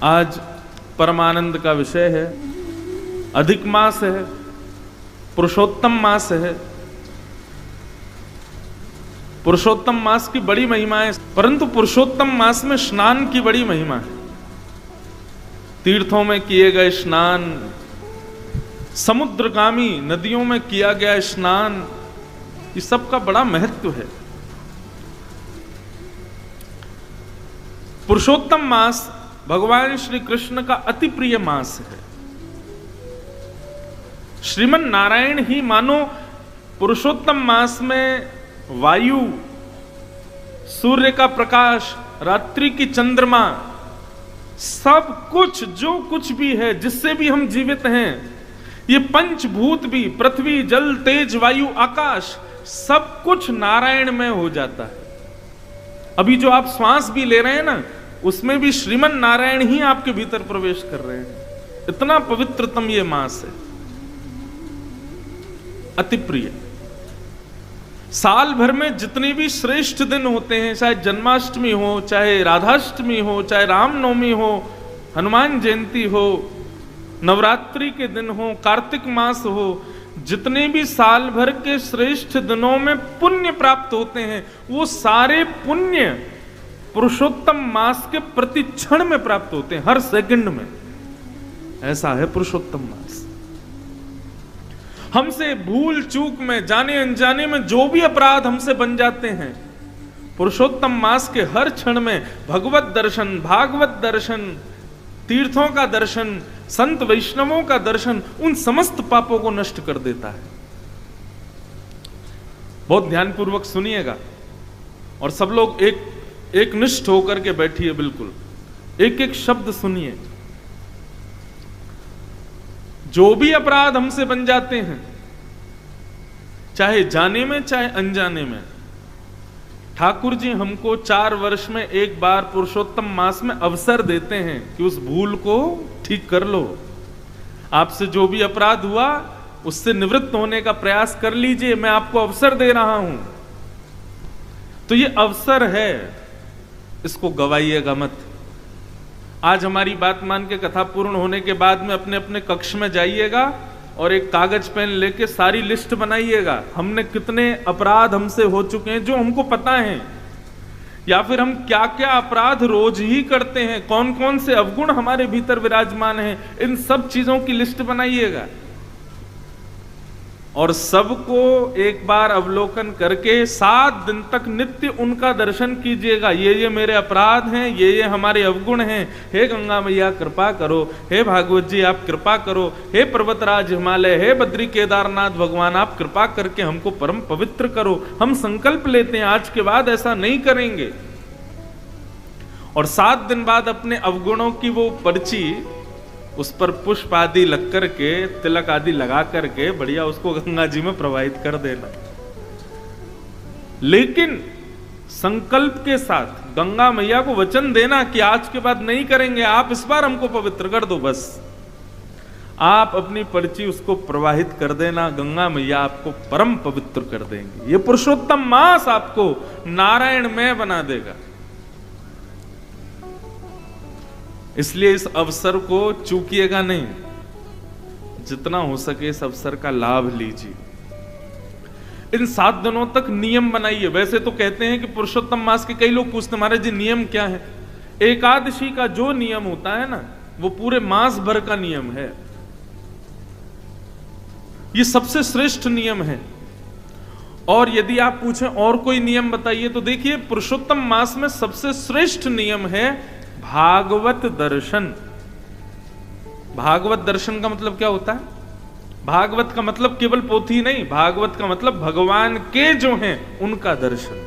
आज परमानंद का विषय है, अधिक मास है, पुरुषोत्तम मास है। पुरुषोत्तम मास की बड़ी महिमा है, परंतु पुरुषोत्तम मास में स्नान की बड़ी महिमा है। तीर्थों में किए गए स्नान, समुद्रगामी नदियों में किया गया स्नान, इस सब का बड़ा महत्व है। पुरुषोत्तम मास भगवान श्री कृष्ण का अति प्रिय मास है। श्रीमन नारायण ही मानो पुरुषोत्तम मास में वायु, सूर्य का प्रकाश, रात्रि की चंद्रमा, सब कुछ जो कुछ भी है, जिससे भी हम जीवित हैं, ये पंचभूत भी, पृथ्वी, जल, तेज, वायु, आकाश, सब कुछ नारायण में हो जाता है। अभी जो आप श्वास भी ले रहे हैं ना, उसमें भी श्रीमन नारायण ही आपके भीतर प्रवेश कर रहे हैं। इतना पवित्रतम ये मास है, अति प्रिय। साल भर में जितने भी श्रेष्ठ दिन होते हैं, चाहे जन्माष्टमी हो, चाहे राधाष्टमी हो, चाहे रामनवमी हो, हनुमान जयंती हो, नवरात्रि के दिन हो, कार्तिक मास हो, जितने भी साल भर के श्रेष्ठ दिनों में पुण्य प्राप्त होते हैं, वो सारे पुण्य पुरुषोत्तम मास के प्रति क्षण में प्राप्त होते हैं, हर सेकंड में। ऐसा है पुरुषोत्तम मास। हमसे भूल चूक में, जाने अनजाने में जो भी अपराध हमसे बन जाते हैं, पुरुषोत्तम मास के हर क्षण में भगवत दर्शन, भागवत दर्शन, तीर्थों का दर्शन, संत वैष्णवों का दर्शन उन समस्त पापों को नष्ट कर देता है। बहुत ध्यानपूर्वक सुनिएगा और सब लोग एक निष्ठ होकर के बैठिए, बिल्कुल एक एक शब्द सुनिए। जो भी अपराध हमसे बन जाते हैं, चाहे जाने में चाहे अनजाने में, ठाकुर जी हमको 4 वर्ष में एक बार पुरुषोत्तम मास में अवसर देते हैं कि उस भूल को ठीक कर लो। आपसे जो भी अपराध हुआ उससे निवृत्त होने का प्रयास कर लीजिए, मैं आपको अवसर दे रहा हूं। तो ये अवसर है, इसको गवाइएगा मत। आज हमारी बात मान के कथा पूर्ण होने के बाद में अपने अपने कक्ष में जाइएगा और एक कागज पेन लेके सारी लिस्ट बनाइएगा, हमने कितने अपराध हमसे हो चुके हैं जो हमको पता है, या फिर हम क्या क्या अपराध रोज ही करते हैं, कौन कौन से अवगुण हमारे भीतर विराजमान हैं, इन सब चीजों की लिस्ट बनाइएगा और सबको एक बार अवलोकन करके 7 दिन तक नित्य उनका दर्शन कीजिएगा। ये मेरे अपराध हैं, ये हमारे अवगुण हैं, हे गंगा मैया कृपा करो, हे भागवत जी आप कृपा करो, हे पर्वतराज हिमालय, हे बद्री केदारनाथ भगवान आप कृपा करके हमको परम पवित्र करो। हम संकल्प लेते हैं आज के बाद ऐसा नहीं करेंगे। और 7 दिन बाद अपने अवगुणों की वो पर्ची, उस पर पुष्प आदि लग करके, तिलक आदि लगा करके बढ़िया उसको गंगा जी में प्रवाहित कर देना। लेकिन संकल्प के साथ गंगा मैया को वचन देना कि आज के बाद नहीं करेंगे, आप इस बार हमको पवित्र कर दो। बस आप अपनी पर्ची उसको प्रवाहित कर देना, गंगा मैया आपको परम पवित्र कर देंगे। ये पुरुषोत्तम मास आपको नारायणमय बना देगा। इसलिए इस अवसर को चूकिएगा नहीं, जितना हो सके इस अवसर का लाभ लीजिए। इन 7 दिनों तक नियम बनाइए। वैसे तो कहते हैं कि पुरुषोत्तम मास के, कई लोग पूछते महाराज जी नियम क्या है? एकादशी का जो नियम होता है ना, वो पूरे मास भर का नियम है। ये सबसे श्रेष्ठ नियम है। और यदि आप पूछें और कोई नियम बताइए, तो देखिए पुरुषोत्तम मास में सबसे श्रेष्ठ नियम है भागवत दर्शन। भागवत दर्शन का मतलब क्या होता है? भागवत का मतलब केवल पोथी नहीं, भागवत का मतलब भगवान के जो हैं उनका दर्शन।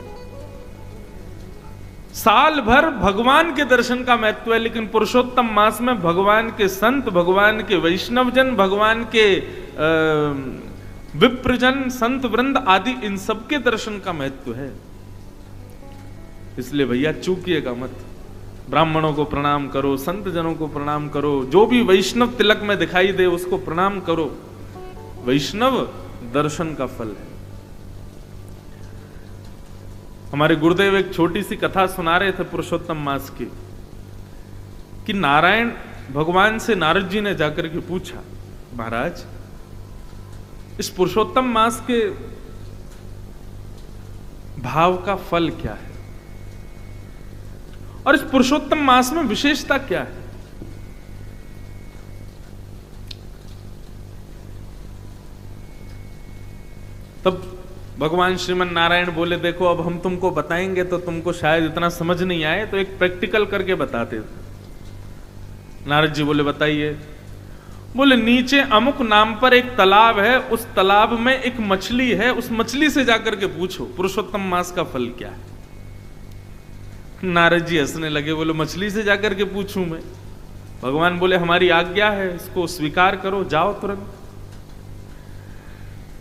साल भर भगवान के दर्शन का महत्व है, लेकिन पुरुषोत्तम मास में भगवान के संत, भगवान के वैष्णवजन, भगवान के विप्रजन, संत वृंद आदि, इन सबके दर्शन का महत्व है। इसलिए भैया चूकिएगा मत। ब्राह्मणों को प्रणाम करो, संत जनों को प्रणाम करो, जो भी वैष्णव तिलक में दिखाई दे उसको प्रणाम करो। वैष्णव दर्शन का फल है। हमारे गुरुदेव एक छोटी सी कथा सुना रहे थे पुरुषोत्तम मास की, कि नारायण भगवान से नारद जी ने जाकर के पूछा, महाराज इस पुरुषोत्तम मास के भाव का फल क्या है और इस पुरुषोत्तम मास में विशेषता क्या है? तब भगवान श्रीमन नारायण बोले, देखो अब हम तुमको बताएंगे तो तुमको शायद इतना समझ नहीं आए, तो एक प्रैक्टिकल करके बताते। नारद जी बोले, बताइए। बोले, नीचे अमुक नाम पर एक तालाब है, उस तालाब में एक मछली है, उस मछली से जाकर के पूछो पुरुषोत्तम मास का फल क्या है। नारद जी हंसने लगे, बोले मछली से जाकर के पूछूं मैं? भगवान बोले, हमारी आज्ञा है, इसको स्वीकार करो, जाओ तुरंत।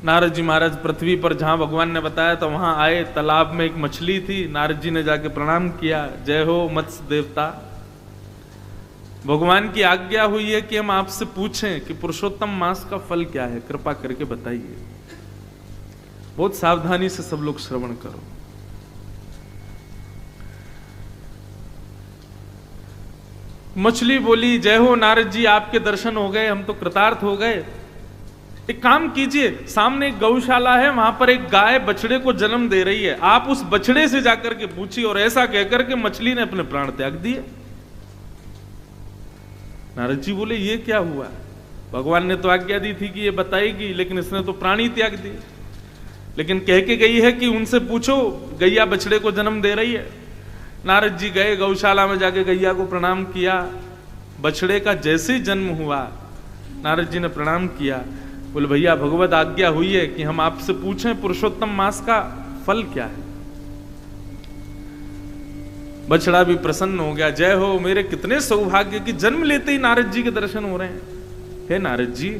नारद जी महाराज पृथ्वी पर जहां भगवान ने बताया तो वहां आए, तालाब में एक मछली थी। नारद जी ने जाके प्रणाम किया, जय हो मत्स्य देवता, भगवान की आज्ञा हुई है कि हम आपसे पूछें कि पुरुषोत्तम मास का फल क्या है, कृपा करके बताइए। बहुत सावधानी से सब लोग श्रवण करो। मछली बोली, जय हो नारद जी, आपके दर्शन हो गए, हम तो कृतार्थ हो गए। एक काम कीजिए, सामने एक गौशाला है, वहां पर एक गाय बछड़े को जन्म दे रही है, आप उस बछड़े से जाकर के पूछिए। और ऐसा कहकर के मछली ने अपने प्राण त्याग दिए। नारद जी बोले, ये क्या हुआ? भगवान ने तो आज्ञा दी थी कि ये बताएगी, लेकिन इसने तो प्राणी त्याग दिए। लेकिन कह के गई है कि उनसे पूछो, गैया बछड़े को जन्म दे रही है। नारद जी गए गौशाला में, जाके गैया को प्रणाम किया। बछड़े का जैसे ही जन्म हुआ, नारद जी ने प्रणाम किया, बोले भैया भगवत आज्ञा हुई है कि हम आपसे पूछें पुरुषोत्तम मास का फल क्या है। बछड़ा भी प्रसन्न हो गया, जय हो, मेरे कितने सौभाग्य कि जन्म लेते ही नारद जी के दर्शन हो रहे हैं। हे नारद जी,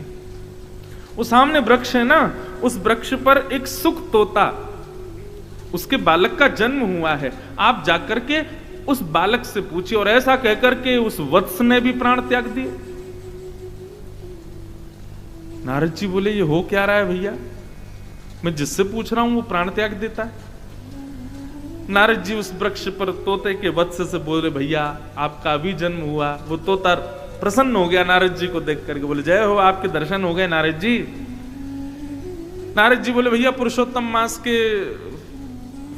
वो सामने वृक्ष है ना, उस वृक्ष पर एक सुख तोता, उसके बालक का जन्म हुआ है, आप जाकर के उस बालक से पूछिए। और ऐसा कहकर के उस वत्स ने भी प्राण त्याग दिए। नारद जी बोले, ये हो क्या रहा है भैया? मैं जिससे पूछ रहा हूं वो प्राण त्याग देता है। नारद जी उस वृक्ष पर तोते के वत्स से बोले, भैया आपका अभी जन्म हुआ। वो तोता प्रसन्न हो गया नारद जी को देख करके, बोले जय हो, आपके दर्शन हो गए नारद जी। नारद जी बोले, भैया पुरुषोत्तम मास के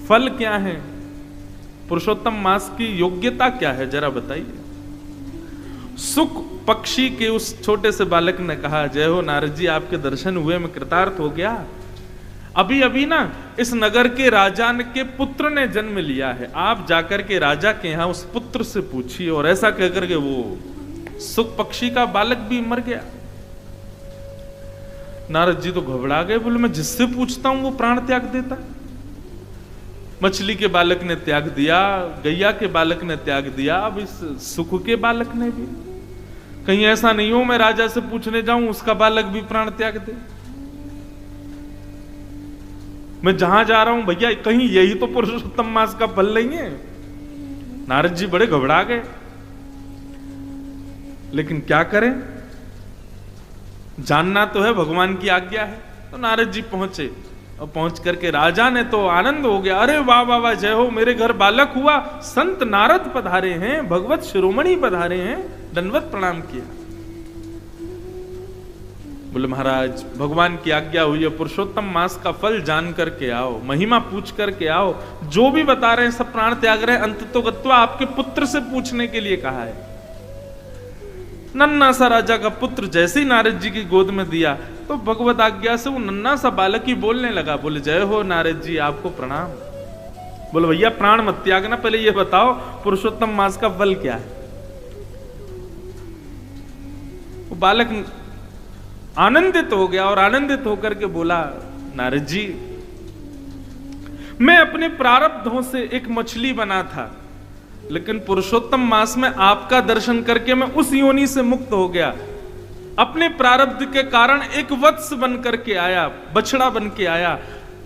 फल क्या है, पुरुषोत्तम मास की योग्यता क्या है, जरा बताइए। सुख पक्षी के उस छोटे से बालक ने कहा, जय हो नारद जी, आपके दर्शन हुए, मैं कृतार्थ हो गया। अभी अभी ना इस नगर के राजा के पुत्र ने जन्म लिया है, आप जाकर के राजा के यहां उस पुत्र से पूछिए। और ऐसा कहकर के वो सुख पक्षी का बालक भी मर गया। नारद जी तो घबरा गए, बोले मैं जिससे पूछता हूं वो प्राण त्याग देता। मछली के बालक ने त्याग दिया, गैया के बालक ने त्याग दिया, अब इस सुख के बालक ने भी। कहीं ऐसा नहीं हो मैं राजा से पूछने जाऊं उसका बालक भी प्राण त्याग दे। मैं जहां जा रहा हूं भैया, कहीं यही तो पुरुषोत्तम मास का फल नहीं है। नारद जी बड़े घबरा गए, लेकिन क्या करें, जानना तो है, भगवान की आज्ञा है। तो नारद जी पहुंचे, और पहुंच करके राजा ने तो आनंद हो गया, अरे वाह वाह वाह, जय हो, मेरे घर बालक हुआ, संत नारद पधारे हैं, भगवत शिरोमणि पधारे हैं, दंडवत प्रणाम किया। बोले महाराज भगवान की आज्ञा हुई है, पुरुषोत्तम मास का फल जान करके आओ, महिमा पूछ करके आओ। जो भी बता रहे हैं सब प्राण त्याग रहे हैं, अंततो गत्वा आपके पुत्र से पूछने के लिए कहा है। नन्ना सा राजा का पुत्र जैसे ही नारद जी की गोद में दिया, तो भगवत आज्ञा से वो नन्ना सा बालक ही बोलने लगा। बोले जय हो नारद जी, आपको प्रणाम। बोले भैया प्राण मत त्यागना, पहले ये बताओ पुरुषोत्तम मास का फल क्या है। वो बालक आनंदित हो गया और आनंदित होकर के बोला, नारद जी मैं अपने प्रारब्धों से एक मछली बना था, लेकिन पुरुषोत्तम मास में आपका दर्शन करके मैं उस योनि से मुक्त हो गया। अपने प्रारब्ध के कारण एक वत्स बन करके आया, बछड़ा बन के आया।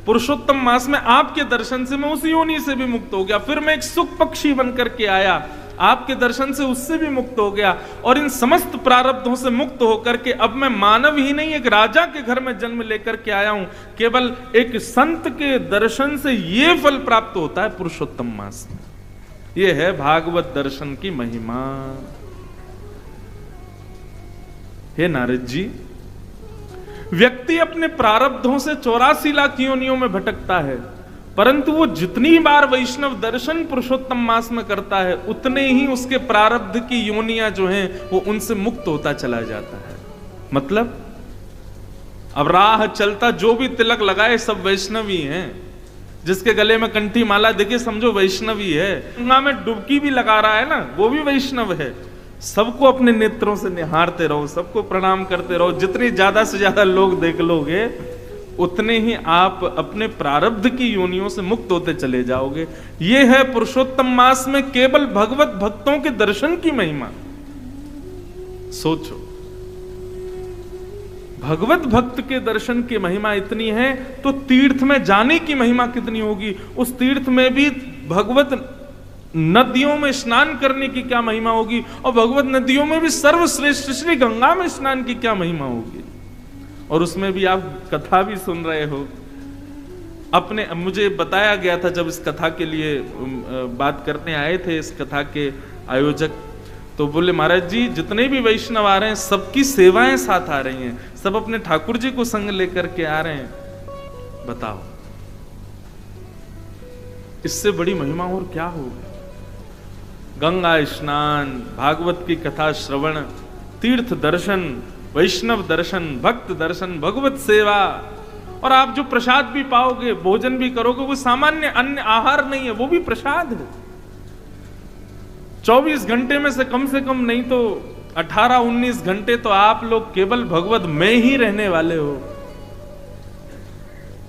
पुरुषोत्तम मास में आपके दर्शन से मैं उस योनि से भी मुक्त हो गया। फिर मैं एक सुख पक्षी बन करके आया, आपके दर्शन से उससे भी मुक्त हो गया। और इन समस्त प्रारब्धों से मुक्त होकर के अब मैं मानव ही नहीं, एक राजा के घर में जन्म लेकर के आया हूं। केवल एक संत के दर्शन से ये फल प्राप्त होता है पुरुषोत्तम मास में। ये है भागवत दर्शन की महिमा। हे नारद जी, व्यक्ति अपने प्रारब्धों से 84 लाख योनियों में भटकता है, परंतु वो जितनी बार वैष्णव दर्शन पुरुषोत्तम मास में करता है, उतने ही उसके प्रारब्ध की योनियां जो हैं वो उनसे मुक्त होता चला जाता है। मतलब अब राह चलता जो भी तिलक लगाए सब वैष्णवी हैं। जिसके गले में कंठी माला दिखे समझो वैष्णवी है। गंगा में डुबकी भी लगा रहा है ना, वो भी वैष्णव है। सबको अपने नेत्रों से निहारते रहो, सबको प्रणाम करते रहो। जितनी ज्यादा से ज्यादा लोग देख लोगे उतने ही आप अपने प्रारब्ध की योनियों से मुक्त होते चले जाओगे। ये है पुरुषोत्तम मास में केवल भगवत भक्तों के दर्शन की महिमा। सोचो, भगवत भक्त के दर्शन की महिमा इतनी है तो तीर्थ में जाने की महिमा कितनी होगी। उस तीर्थ में भी भगवत नदियों में स्नान करने की क्या महिमा होगी, और भगवत नदियों में भी सर्वश्रेष्ठ श्री गंगा में स्नान की क्या महिमा होगी। और उसमें भी आप कथा भी सुन रहे हो। अपने मुझे बताया गया था जब इस कथा के लिए बात करने आए थे इस कथा के आयोजक, तो बोले महाराज जी जितने भी वैष्णव आ रहे हैं सबकी सेवाएं साथ आ रही हैं, सब अपने ठाकुर जी को संग लेकर के आ रहे हैं। बताओ इससे बड़ी महिमा और क्या होगी। गंगा स्नान, भागवत की कथा श्रवण, तीर्थ दर्शन, वैष्णव दर्शन, भक्त दर्शन, भगवत सेवा, और आप जो प्रसाद भी पाओगे, भोजन भी करोगे, वो सामान्य अन्य आहार नहीं है, वो भी प्रसाद है। 24 घंटे में से कम नहीं तो 18-19 घंटे तो आप लोग केवल भगवत में ही रहने वाले हो।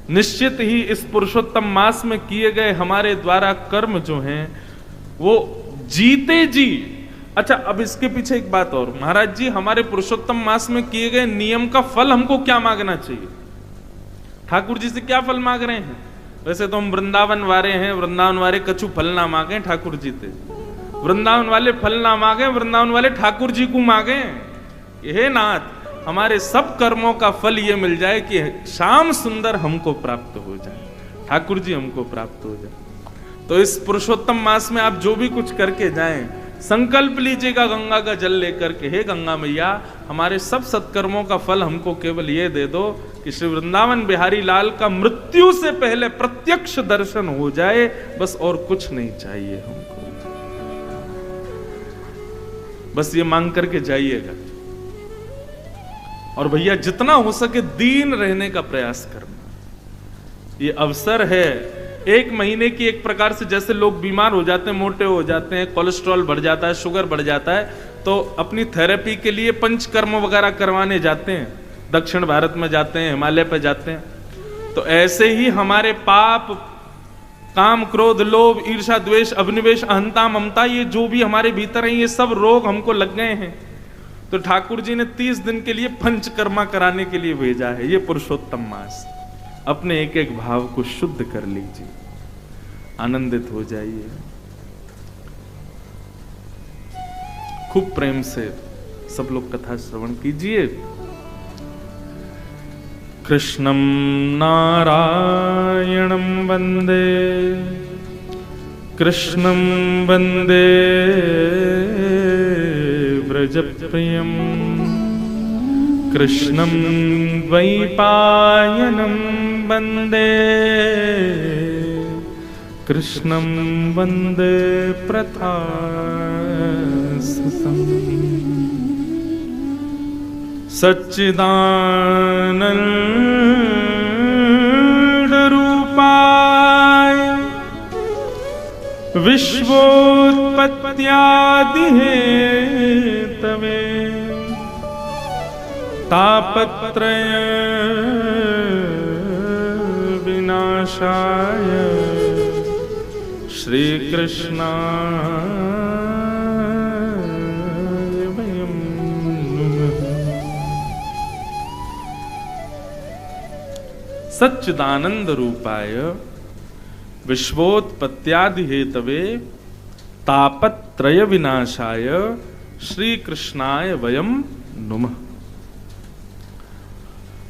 निश्चित ही इस पुरुषोत्तम मास में किए गए हमारे द्वारा कर्म जो हैं वो जीते जी। अच्छा, अब इसके पीछे एक बात और, महाराज जी हमारे पुरुषोत्तम मास में किए गए नियम का फल हमको क्या मांगना चाहिए? ठाकुर जी से क्या फल मांग रहे हैं? वैसे तो हम वृंदावन वाले हैं, वृंदावन वाले कछु फल ना मांगे ठाकुर जी से, वृंदावन वाले फल ना मांगे, वृंदावन वाले ठाकुर जी को मांगे। हे नाथ, हमारे सब कर्मों का फल ये मिल जाए कि श्याम सुंदर हमको प्राप्त हो जाए, ठाकुर जी हमको प्राप्त हो जाए। तो इस पुरुषोत्तम मास में आप जो भी कुछ करके जाएं, संकल्प लीजिएगा गंगा का जल लेकर के, हे गंगा मैया हमारे सब सत्कर्मों का फल हमको केवल ये दे दो कि श्री वृंदावन बिहारी लाल का मृत्यु से पहले प्रत्यक्ष दर्शन हो जाए, बस और कुछ नहीं चाहिए हमको। बस ये मांग करके जाइएगा। और भैया जितना हो सके दीन रहने का प्रयास करना। ये अवसर है, 1 महीने की एक प्रकार से जैसे लोग बीमार हो जाते हैं, मोटे हो जाते हैं, कोलेस्ट्रॉल बढ़ जाता है, शुगर बढ़ जाता है, तो अपनी थेरेपी के लिए पंचकर्म वगैरह करवाने जाते हैं, दक्षिण भारत में जाते हैं, हिमालय पे जाते हैं। तो ऐसे ही हमारे पाप, काम, क्रोध, लोभ, ईर्ष्या, द्वेष, अभिनिवेश, अहंता, ममता, ये जो भी हमारे भीतर हैं, ये सब रोग हमको लग गए हैं। तो ठाकुर जी ने 30 दिन के लिए पंचकर्मा कराने के लिए भेजा है। ये पुरुषोत्तम मास, अपने एक एक भाव को शुद्ध कर लीजिए, आनंदित हो जाइए। खूब प्रेम से सब लोग कथा श्रवण कीजिए। कृष्णं नारायणं वंदे, कृष्णं वंदे व्रजप्रियं, कृष्णं द्वैपायनं वंदे, कृष्णं वंदे प्रथासुतं। सच्चिदानंद रूपाय विश्वोत्पत्त्यादि हेतवे, तापत्रय विनाशाय श्री कृष्णाय वयं नमः। सच्चिदानंद रूपाय विश्वोत्पत्त्यादि हेतवे, तापत्रय विनाशाय श्री कृष्णाय वयं नमः।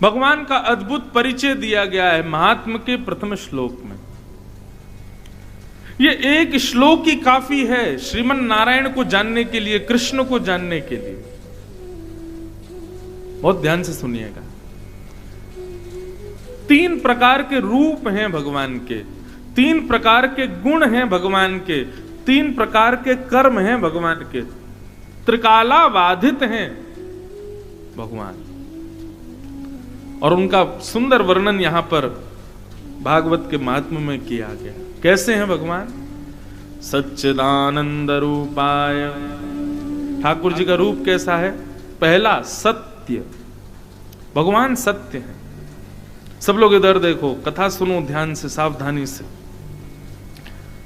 भगवान का अद्भुत परिचय दिया गया है महात्म के प्रथम श्लोक में। ये एक श्लोक ही काफी है श्रीमन नारायण को जानने के लिए, कृष्ण को जानने के लिए। बहुत ध्यान से सुनिएगा। 3 प्रकार के रूप हैं भगवान के, 3 प्रकार के गुण हैं भगवान के, 3 प्रकार के कर्म हैं भगवान के, त्रिकालाबाधित हैं भगवान। और उनका सुंदर वर्णन यहां पर भागवत के महात्म्य में किया गया। कैसे हैं भगवान? सच्चिदानंद रूपाय। ठाकुर जी का रूप कैसा है? पहला सत्य, भगवान सत्य है। सब लोग इधर देखो, कथा सुनो ध्यान से, सावधानी से।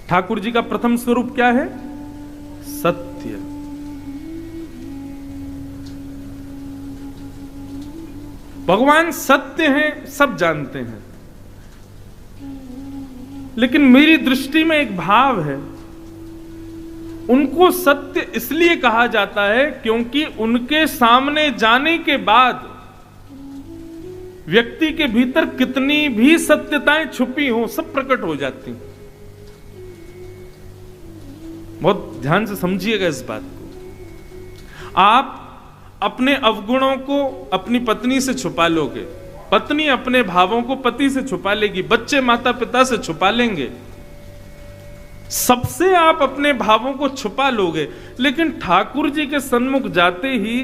ठाकुर जी का प्रथम स्वरूप क्या है? सत्य। भगवान सत्य हैं, सब जानते हैं, लेकिन मेरी दृष्टि में एक भाव है, उनको सत्य इसलिए कहा जाता है क्योंकि उनके सामने जाने के बाद व्यक्ति के भीतर कितनी भी सत्यताएं छुपी हो सब प्रकट हो जाती हैं। बहुत ध्यान से समझिएगा इस बात को। आप अपने अवगुणों को अपनी पत्नी से छुपा लोगे, पत्नी अपने भावों को पति से छुपा लेगी, बच्चे माता पिता से छुपा लेंगे, सबसे आप अपने भावों को छुपा लोगे। लेकिन ठाकुर जी के सन्मुख जाते ही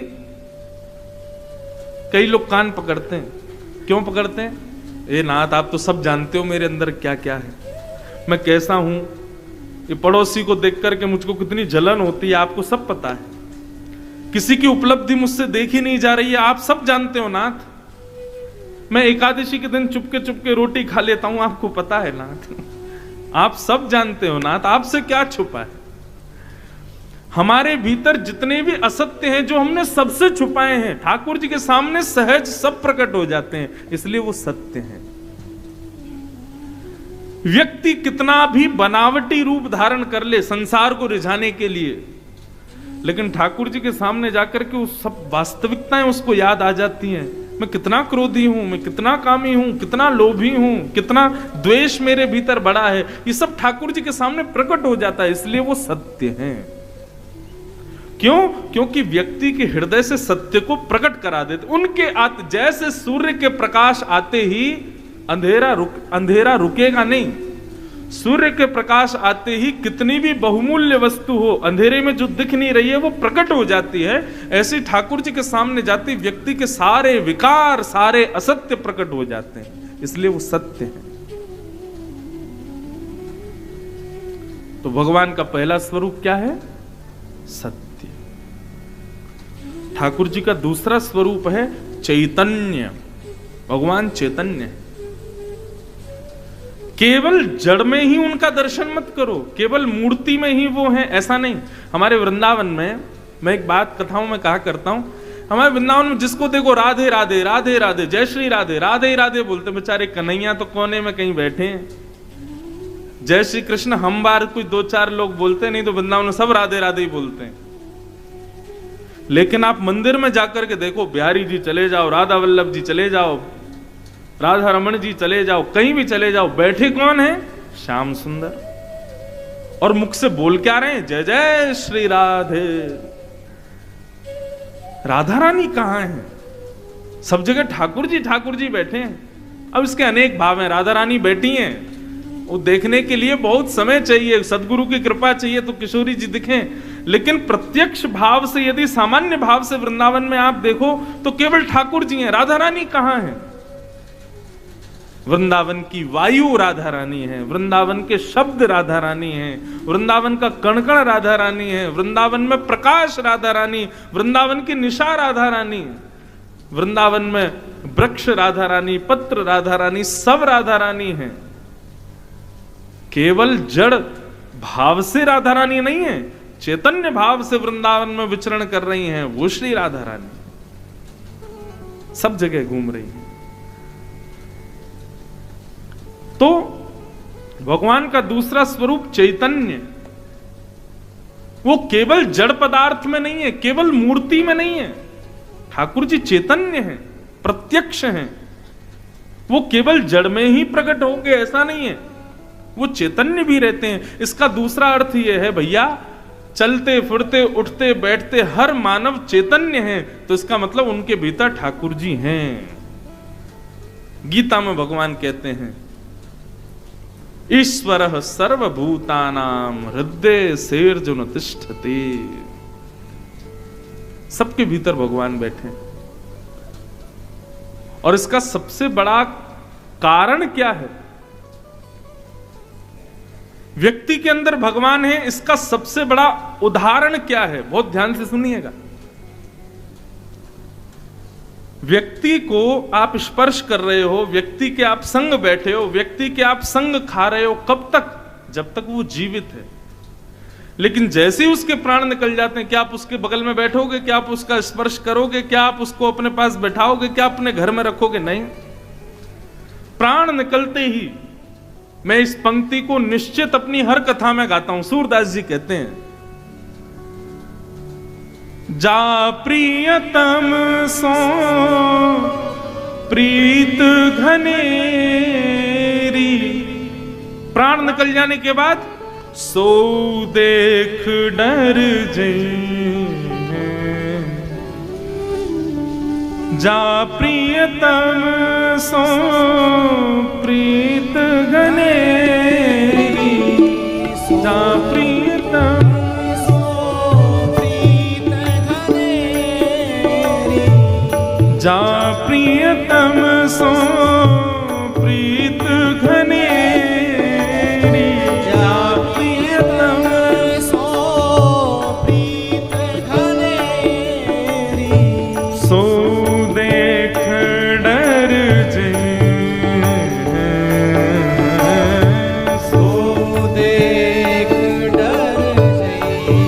कई लोग कान पकड़ते हैं। क्यों पकड़ते हैं? ए नाथ, आप तो सब जानते हो मेरे अंदर क्या क्या है, मैं कैसा हूं, ये पड़ोसी को देख करके मुझको कितनी जलन होती है, आपको सब पता है। किसी की उपलब्धि मुझसे देखी नहीं जा रही है, आप सब जानते हो नाथ। मैं एकादशी के दिन चुपके चुपके रोटी खा लेता हूं, आपको पता है नाथ। आप सब जानते हो नाथ, आपसे क्या छुपा है। हमारे भीतर जितने भी असत्य हैं जो हमने सबसे छुपाए हैं, ठाकुर जी के सामने सहज सब प्रकट हो जाते हैं, इसलिए वो सत्य हैं। व्यक्ति कितना भी बनावटी रूप धारण कर ले संसार को रिझाने के लिए, लेकिन ठाकुर जी के सामने जाकर के उस सब वास्तविकताएं उसको याद आ जाती हैं। मैं कितना क्रोधी हूं, मैं कितना कामी हूं, कितना लोभी हूं, कितना द्वेष मेरे भीतर बड़ा है, ये सब ठाकुर जी के सामने प्रकट हो जाता है, इसलिए वो सत्य हैं। क्यों? क्योंकि व्यक्ति के हृदय से सत्य को प्रकट करा देते। उनके जैसे सूर्य के प्रकाश आते ही अंधेरा रुकेगा नहीं। सूर्य के प्रकाश आते ही कितनी भी बहुमूल्य वस्तु हो, अंधेरे में जो दिख नहीं रही है वो प्रकट हो जाती है। ऐसे ठाकुर जी के सामने जाते व्यक्ति के सारे विकार, सारे असत्य प्रकट हो जाते हैं, इसलिए वो सत्य है। तो भगवान का पहला स्वरूप क्या है? सत्य। ठाकुर जी का दूसरा स्वरूप है चैतन्य। भगवान चैतन्य है। केवल जड़ में ही उनका दर्शन मत करो, केवल मूर्ति में ही वो है, ऐसा नहीं। हमारे वृंदावन में, मैं एक बात कथाओं में कहा करता हूं, हमारे वृंदावन में जिसको देखो राधे राधे राधे राधे, जय श्री राधे राधे राधे बोलते, बेचारे कन्हैया तो कोने में कहीं बैठे हैं। जय श्री कृष्ण हम बार कोई 2-4 लोग बोलते, नहीं तो वृंदावन में सब राधे राधे ही बोलते हैं। लेकिन आप मंदिर में जाकर के देखो, बिहारी जी चले जाओ, राधा वल्लभ जी चले जाओ, राधा रमन जी चले जाओ, कहीं भी चले जाओ, बैठे कौन है? श्याम सुंदर। और मुख से बोल क्या रहे हैं? जय जय श्री राधे। राधा रानी कहां है? सब जगह ठाकुर जी बैठे हैं। अब इसके अनेक भाव हैं। राधा रानी बैठी हैं, वो देखने के लिए बहुत समय चाहिए, सदगुरु की कृपा चाहिए तो किशोरी जी दिखें। लेकिन प्रत्यक्ष भाव से, यदि सामान्य भाव से वृंदावन में आप देखो तो केवल ठाकुर जी हैं। राधा रानी कहां है? वृंदावन की वायु राधा रानी है, वृंदावन के शब्द राधा रानी है, वृंदावन का कण-कण राधा रानी है, वृंदावन में प्रकाश राधा रानी, वृंदावन की निशा राधा रानी, वृंदावन में वृक्ष राधा रानी, पत्र राधा रानी, सब राधा रानी है। केवल जड़ भाव से राधा रानी नहीं है, चैतन्य भाव से वृंदावन में विचरण कर रही हैं, वो श्री राधा रानी सब जगह घूम रही है। तो भगवान का दूसरा स्वरूप चैतन्य, वो केवल जड़ पदार्थ में नहीं है, केवल मूर्ति में नहीं है। ठाकुर जी चैतन्य हैं, प्रत्यक्ष हैं। वो केवल जड़ में ही प्रकट हो गए ऐसा नहीं है, वो चैतन्य भी रहते हैं। इसका दूसरा अर्थ यह है भैया चलते फिरते उठते बैठते हर मानव चैतन्य है, तो इसका मतलब उनके भीतर ठाकुर जी हैं। गीता में भगवान कहते हैं ईश्वरः सर्वभूतानां हृदय सेर्जुन तिष्ठते। सबके भीतर भगवान बैठे हैं। और इसका सबसे बड़ा कारण क्या है? व्यक्ति के अंदर भगवान है, इसका सबसे बड़ा उदाहरण क्या है? बहुत ध्यान से सुनिएगा। व्यक्ति को आप स्पर्श कर रहे हो, व्यक्ति के आप संग बैठे हो, व्यक्ति के आप संग खा रहे हो, कब तक? जब तक वो जीवित है। लेकिन जैसे ही उसके प्राण निकल जाते हैं, क्या आप उसके बगल में बैठोगे? क्या आप उसका स्पर्श करोगे? क्या आप उसको अपने पास बैठाओगे? क्या अपने घर में रखोगे? नहीं। प्राण निकलते ही मैं इस पंक्ति को निश्चित अपनी हर कथा में गाता हूं। सूरदास जी कहते हैं जा प्रियतम सो प्रीत घनेरी। प्राण निकल जाने के बाद सो देख डर जइहे। जा प्रियतम सो प्रीत घनेरी। जा प्रियतम सो प्रीत घनेरी। जा प्रियतम सो प्रीत घनेरी। जा प्रियतम सो प्रीत घनेरी। सो देख डर जइहे। सो देख डर जइहे।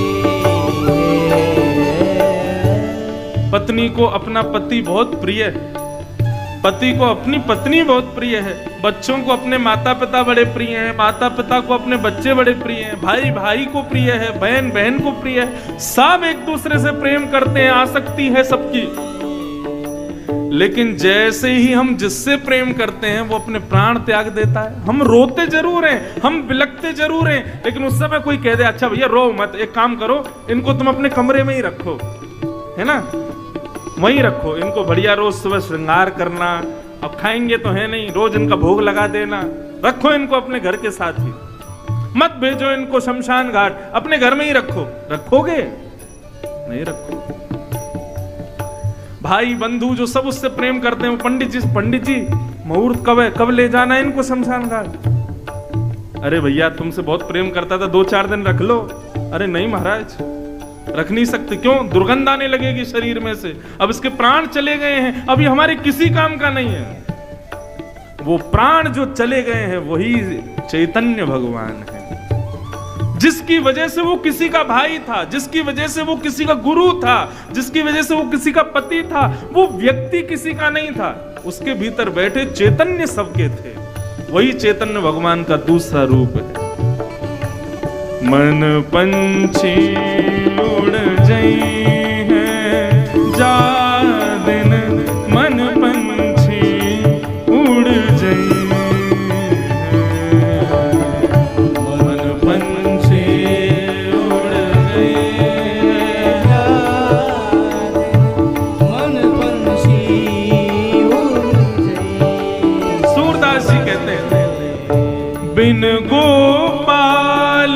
पत्नी को अपना पति बहुत प्रिय है, पति को अपनी पत्नी बहुत प्रिय है, बच्चों को अपने माता पिता बड़े प्रिय हैं, माता पिता को अपने बच्चे बड़े प्रिय हैं, भाई भाई को प्रिय है, बहन बहन को प्रिय है। सब एक दूसरे से प्रेम करते हैं, आसक्ति है सबकी। लेकिन जैसे ही हम जिससे प्रेम करते हैं वो अपने प्राण त्याग देता है। हम रोते जरूर हैं, हम बिलखते जरूर हैं, लेकिन उस समय कोई कह दे अच्छा भैया रो मत, एक काम करो इनको तुम अपने कमरे में ही रखो, है ना, वहीं रखो इनको, बढ़िया रोज सुबह श्रृंगार करना, अब खाएंगे तो है नहीं, रोज इनका भोग लगा देना, रखो इनको अपने घर के साथ ही, मत भेजो इनको शमशान घाट, अपने घर में ही रखो। रखोगे? नहीं रखो। भाई बंधु जो सब उससे प्रेम करते हैं, वो पंडित जी मुहूर्त कब है, कब ले जाना है इनको शमशान घाट? अरे भैया तुमसे बहुत प्रेम करता था, 2-4 दिन रख लो। अरे नहीं महाराज, रख नहीं सकते। क्यों? दुर्गंध आने लगेगी शरीर में से, अब इसके प्राण चले गए हैं, अब ये हमारे किसी काम का नहीं है। वो प्राण जो चले गए हैं वही चैतन्य भगवान है, जिसकी वजह से वो किसी का भाई था, जिसकी वजह से वो किसी का गुरु था, जिसकी वजह से वो किसी का पति था। वो व्यक्ति किसी का नहीं था, उसके भीतर बैठे चैतन्य सबके थे। वही चैतन्य भगवान का दूसरा रूप है। मन पंछी उड़ जई है जा दिन, मन पंछी उड़ जई है। मन पंछी उड़ जई है जा दिन, मन पंछी उड़ जई। सूरदास जी कहते हैं बिन गोपाल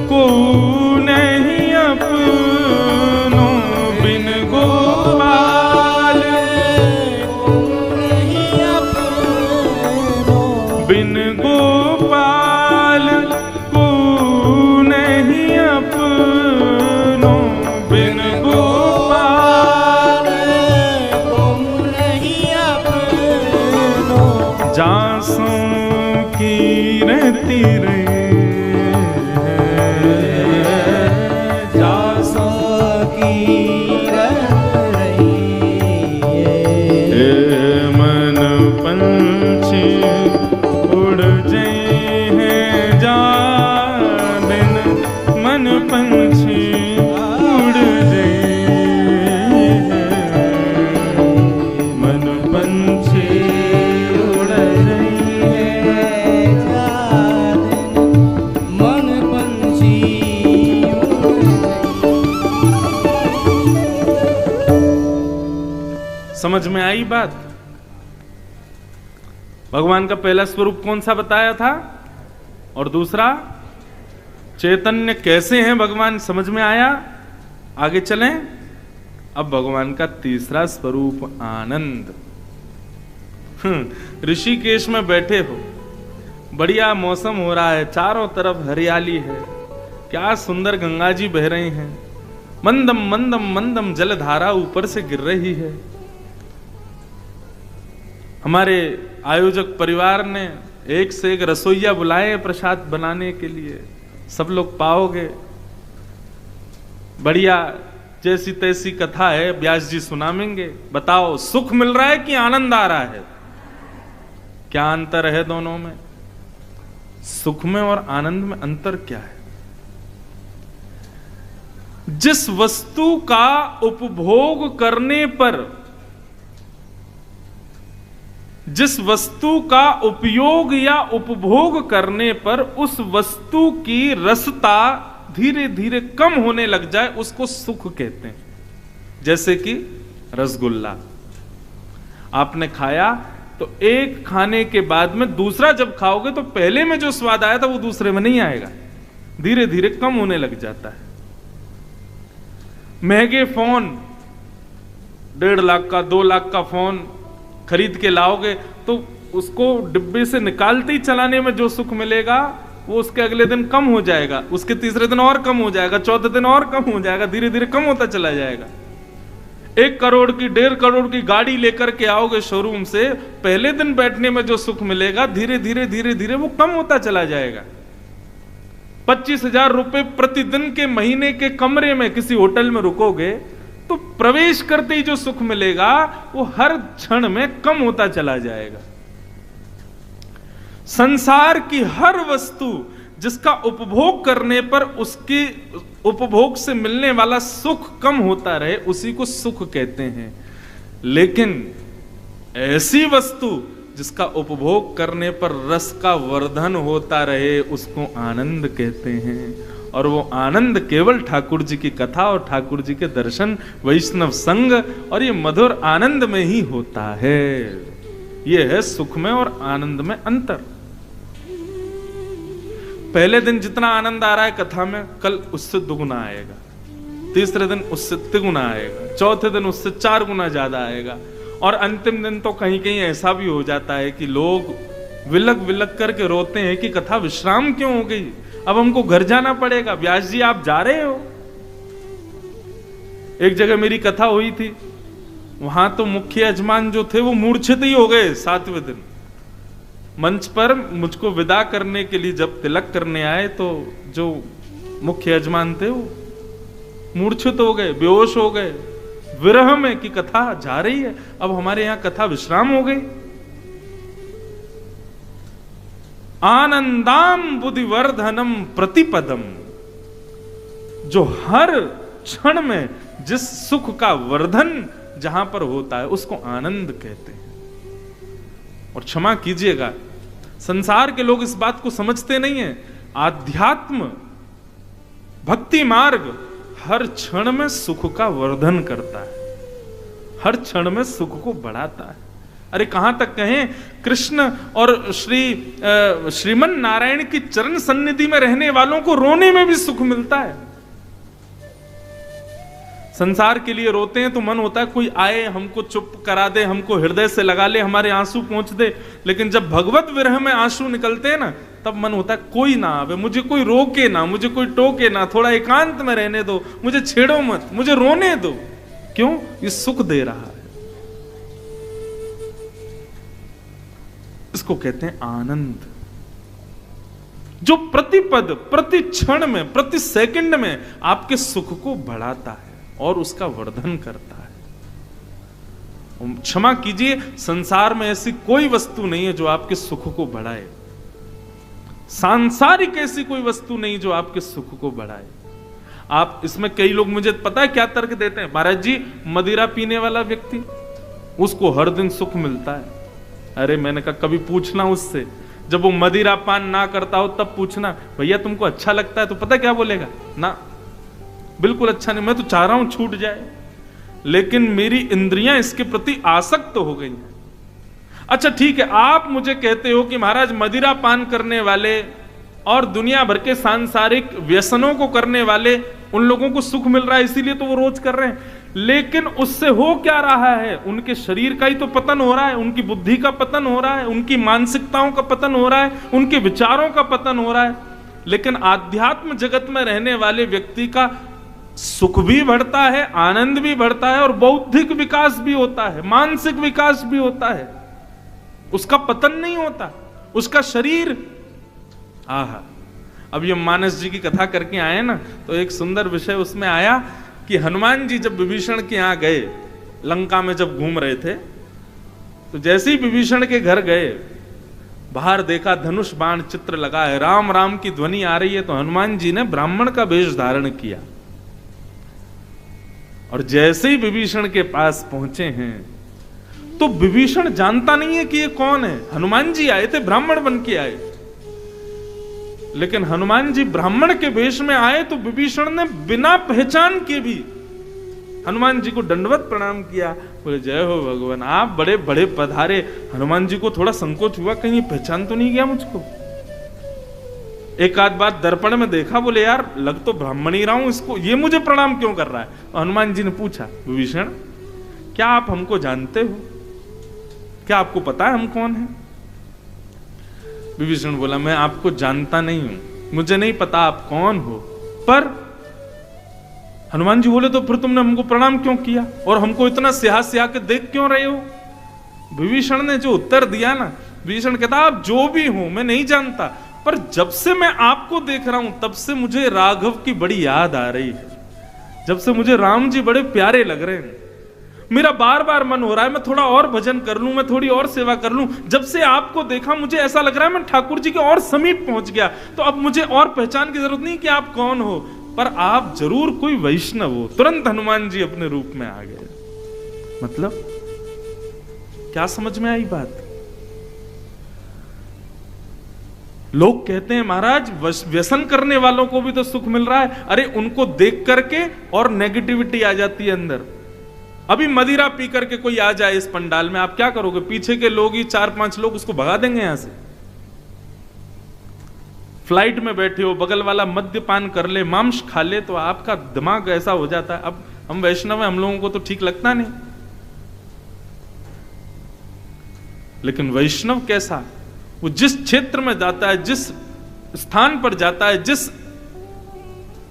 को नहीं अपनो, बिन गोपाल को नहीं अपनो, बिन गोपाल को नहीं अपनो, बिन गोपाल को नहीं अपनो। जासों की रहती रही समझ में आई बात? भगवान का पहला स्वरूप कौन सा बताया था, और दूसरा चैतन्य कैसे हैं भगवान, समझ में आया? आगे चलें। अब भगवान का तीसरा स्वरूप आनंद। ऋषिकेश में बैठे हो, बढ़िया मौसम हो रहा है, चारों तरफ हरियाली है, क्या सुंदर गंगा जी बह रही हैं, मंदम मंदम मंदम जलधारा ऊपर से गिर रही है। हमारे आयोजक परिवार ने एक से एक रसोइया बुलाए प्रसाद बनाने के लिए, सब लोग पाओगे। बढ़िया जैसी तैसी कथा है, व्यास जी सुनाएंगे। बताओ सुख मिल रहा है कि आनंद आ रहा है? क्या अंतर है दोनों में? सुख में और आनंद में अंतर क्या है? जिस वस्तु का उपभोग करने पर, जिस वस्तु का उपयोग या उपभोग करने पर उस वस्तु की रसता धीरे धीरे कम होने लग जाए, उसको सुख कहते हैं। जैसे कि रसगुल्ला आपने खाया, तो एक खाने के बाद में दूसरा जब खाओगे तो पहले में जो स्वाद आया था वो दूसरे में नहीं आएगा, धीरे धीरे कम होने लग जाता है। महंगे फोन, 1.5 लाख का 2 लाख का फोन खरीद के लाओगे तो उसको डिब्बे से निकालते ही चलाने में जो सुख मिलेगा वो उसके अगले दिन कम हो जाएगा, उसके तीसरे दिन और कम हो जाएगा, चौथे दिन और कम हो जाएगा, धीरे धीरे कम होता चला जाएगा। 1 करोड़ की 1.5 करोड़ की गाड़ी लेकर के आओगे शोरूम से, पहले दिन बैठने में जो सुख मिलेगा धीरे धीरे वो कम होता चला जाएगा। 25,000 रुपए प्रतिदिन के महीने के कमरे में किसी होटल में रुकोगे तो प्रवेश करते ही जो सुख मिलेगा वो हर क्षण में कम होता चला जाएगा। संसार की हर वस्तु जिसका उपभोग करने पर उसके उपभोग से मिलने वाला सुख कम होता रहे, उसी को सुख कहते हैं। लेकिन ऐसी वस्तु जिसका उपभोग करने पर रस का वर्धन होता रहे, उसको आनंद कहते हैं। और वो आनंद केवल ठाकुर जी की कथा और ठाकुर जी के दर्शन, वैष्णव संग और ये मधुर आनंद में ही होता है। ये है सुख में और आनंद में अंतर। पहले दिन जितना आनंद आ रहा है कथा में, कल उससे दुगुना आएगा, तीसरे दिन उससे तिगुना आएगा, चौथे दिन उससे 4 गुना ज्यादा आएगा, और अंतिम दिन तो कहीं कहीं ऐसा भी हो जाता है कि लोग विलक विलक करके रोते हैं कि कथा विश्राम क्यों हो गई, अब हमको घर जाना पड़ेगा। व्यास जी आप जा रहे हो? एक जगह मेरी कथा हुई थी, वहां तो मुख्य यजमान जो थे वो मूर्छित ही हो गए 7वें दिन। मंच पर मुझको विदा करने के लिए जब तिलक करने आए तो जो मुख्य यजमान थे वो मूर्छित हो गए, बेहोश हो गए, विरह में कि कथा जा रही है, अब हमारे यहां कथा विश्राम हो गई। आनंदाम बुद्धिवर्धनम प्रतिपदम, जो हर क्षण में जिस सुख का वर्धन जहां पर होता है उसको आनंद कहते हैं। और क्षमा कीजिएगा, संसार के लोग इस बात को समझते नहीं है। आध्यात्म भक्ति मार्ग हर क्षण में सुख का वर्धन करता है, हर क्षण में सुख को बढ़ाता है। अरे कहां तक कहें, कृष्ण और श्रीमन नारायण की चरण सन्निधि में रहने वालों को रोने में भी सुख मिलता है। संसार के लिए रोते हैं तो मन होता है कोई आए, हमको चुप करा दे, हमको हृदय से लगा ले, हमारे आंसू पहुंच दे। लेकिन जब भगवत विरह में आंसू निकलते हैं ना, तब मन होता है कोई ना आवे, मुझे कोई रोके ना, मुझे कोई टोके ना, थोड़ा एकांत में रहने दो, मुझे छेड़ो मत, मुझे रोने दो। क्यों? ये सुख दे रहा है। इसको कहते हैं आनंद, जो प्रतिपद, प्रति क्षण में, प्रति सेकंड में आपके सुख को बढ़ाता है और उसका वर्धन करता है। क्षमा कीजिए, संसार में ऐसी कोई वस्तु नहीं है जो आपके सुख को बढ़ाए। सांसारिक ऐसी कोई वस्तु नहीं जो आपके सुख को बढ़ाए। आप इसमें कई लोग मुझे पता है क्या तर्क देते हैं, महाराज जी मदिरा पीने वाला व्यक्ति उसको हर दिन सुख मिलता है। अरे मैंने कहा कभी पूछना उससे, जब वो मदिरा पान ना करता हो तब पूछना, भैया तुमको अच्छा लगता है? तो पता क्या बोलेगा, ना बिल्कुल अच्छा नहीं, मैं तो चाह रहा हूं छूट जाए। लेकिन मेरी इंद्रियां इसके प्रति आसक्त हो गई हैं। अच्छा ठीक है, आप मुझे कहते हो कि महाराज मदिरा पान करने वाले और दुनिया भर के सांसारिक व्यसनों को करने वाले, उन लोगों को सुख मिल रहा है इसीलिए तो वो रोज कर रहे हैं, लेकिन उससे हो क्या रहा है? उनके शरीर का ही तो पतन हो रहा है, उनकी बुद्धि का पतन हो रहा है, उनकी मानसिकताओं का पतन हो रहा है, उनके विचारों का पतन हो रहा है। लेकिन आध्यात्म जगत में रहने वाले व्यक्ति का सुख भी बढ़ता है, आनंद भी बढ़ता है और बौद्धिक विकास भी होता है, मानसिक विकास भी होता है, उसका पतन नहीं होता, उसका शरीर। आहा, अब ये मानस जी की कथा करके आए ना, तो एक सुंदर विषय उसमें आया कि हनुमान जी जब विभीषण के यहां गए, लंका में जब घूम रहे थे, तो जैसे ही विभीषण के घर गए, बाहर देखा धनुष बाण चित्र लगा है, राम राम की ध्वनि आ रही है, तो हनुमान जी ने ब्राह्मण का वेश धारण किया और जैसे ही विभीषण के पास पहुंचे हैं, तो विभीषण जानता नहीं है कि ये कौन है। हनुमान जी आए थे, ब्राह्मण बन के आए, लेकिन हनुमान जी ब्राह्मण के वेश में आए तो विभीषण ने बिना पहचान के भी हनुमान जी को दंडवत प्रणाम किया, बोले जय हो भगवान, आप बड़े बड़े पधारे। हनुमान जी को थोड़ा संकोच हुआ, कहीं पहचान तो नहीं गया मुझको। एक आध बार दर्पण में देखा, बोले यार लग तो ब्राह्मण ही रहा हूं, इसको ये मुझे प्रणाम क्यों कर रहा है? तो हनुमान जी ने पूछा, विभीषण क्या आप हमको जानते हो? क्या आपको पता है हम कौन हैं? विभीषण बोला, मैं आपको जानता नहीं हूं, मुझे नहीं पता आप कौन हो। पर हनुमान जी बोले, तो फिर तुमने हमको प्रणाम क्यों किया और हमको इतना स्याह के देख क्यों रहे हो? विभीषण ने जो उत्तर दिया ना, विभीषण कहता आप जो भी हो मैं नहीं जानता, पर जब से मैं आपको देख रहा हूं तब से मुझे राघव की बड़ी याद आ रही है, जब से मुझे राम जी बड़े प्यारे लग रहे हैं, मेरा बार बार मन हो रहा है मैं थोड़ा और भजन कर लूं, मैं थोड़ी और सेवा कर लूं। जब से आपको देखा मुझे ऐसा लग रहा है मैं ठाकुर जी के और समीप पहुंच गया, तो अब मुझे और पहचान की जरूरत नहीं कि आप कौन हो, पर आप जरूर कोई वैष्णव हो। तुरंत हनुमान जी अपने रूप में आ गए। मतलब क्या समझ में आई बात? लोग कहते हैं महाराज व्यसन करने वालों को भी तो सुख मिल रहा है। अरे उनको देख करके और नेगेटिविटी आ जाती है अंदर। अभी मदिरा पी करके कोई आ जाए इस पंडाल में, आप क्या करोगे? पीछे के लोग ही 4-5 लोग उसको भगा देंगे यहां से। फ्लाइट में बैठे हो, बगल वाला मद्यपान कर ले, मांस खा ले, तो आपका दिमाग ऐसा हो जाता है। अब हम वैष्णव हैं, हम लोगों को तो ठीक लगता नहीं, लेकिन वैष्णव कैसा? वो जिस क्षेत्र में जाता है, जिस स्थान पर जाता है, जिस